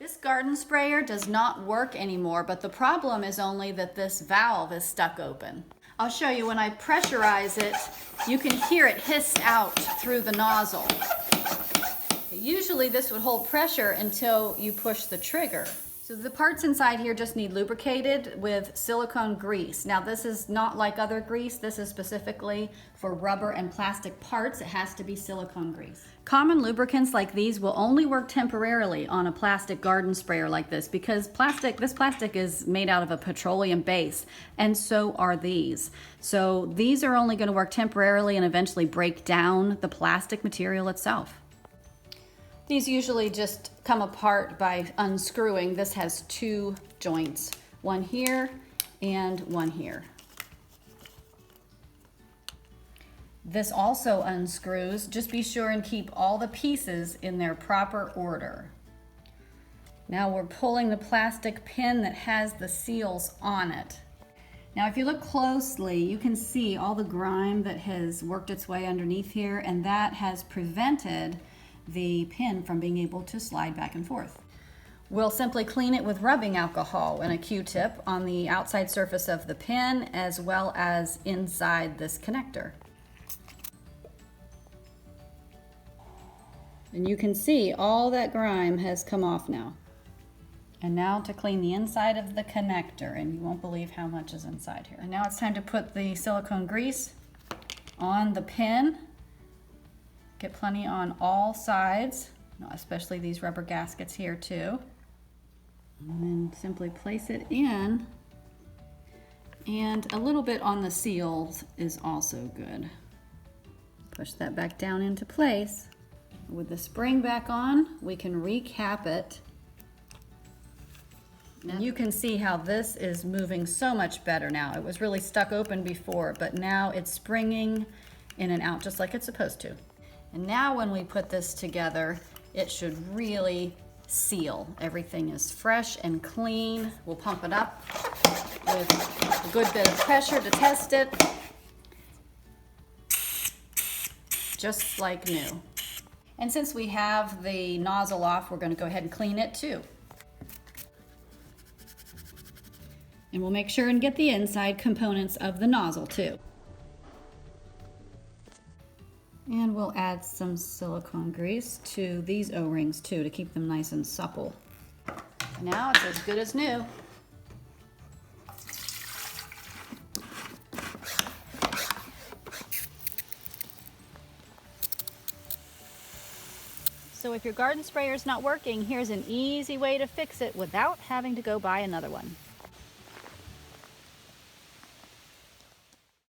This garden sprayer does not work anymore, but the problem is only that this valve is stuck open. I'll show you. When I pressurize it, you can hear it hiss out through the nozzle. Usually this would hold pressure until you push the trigger. So the parts inside here just need lubricated with silicone grease. Now this is not like other grease. This is specifically for rubber and plastic parts. It has to be silicone grease. Common lubricants like these will only work temporarily on a plastic garden sprayer like this because this plastic is made out of a petroleum base, and so are these. So these are only going to work temporarily and eventually break down the plastic material itself. These usually just come apart by unscrewing. This has two joints, one here and one here. This also unscrews. Just be sure and keep all the pieces in their proper order. Now we're pulling the plastic pin that has the seals on it. Now if you look closely, you can see all the grime that has worked its way underneath here, and that has prevented the pin from being able to slide back and forth. We'll simply clean it with rubbing alcohol and a Q-tip on the outside surface of the pin as well as inside this connector. And you can see all that grime has come off now. And now to clean the inside of the connector, and you won't believe how much is inside here. And now it's time to put the silicone grease on the pin. Get plenty on all sides, especially these rubber gaskets here too. And then simply place it in, and a little bit on the seals is also good. Push that back down into place. With the spring back on, we can recap it. And you can see how this is moving so much better now. It was really stuck open before, but now it's springing in and out just like it's supposed to. And now when we put this together, it should really seal. Everything is fresh and clean. We'll pump it up with a good bit of pressure to test it. Just like new. And since we have the nozzle off, we're going to go ahead and clean it too. And we'll make sure and get the inside components of the nozzle too. And we'll add some silicone grease to these O-rings too to keep them nice and supple. Now it's as good as new. So if your garden sprayer is not working, here's an easy way to fix it without having to go buy another one.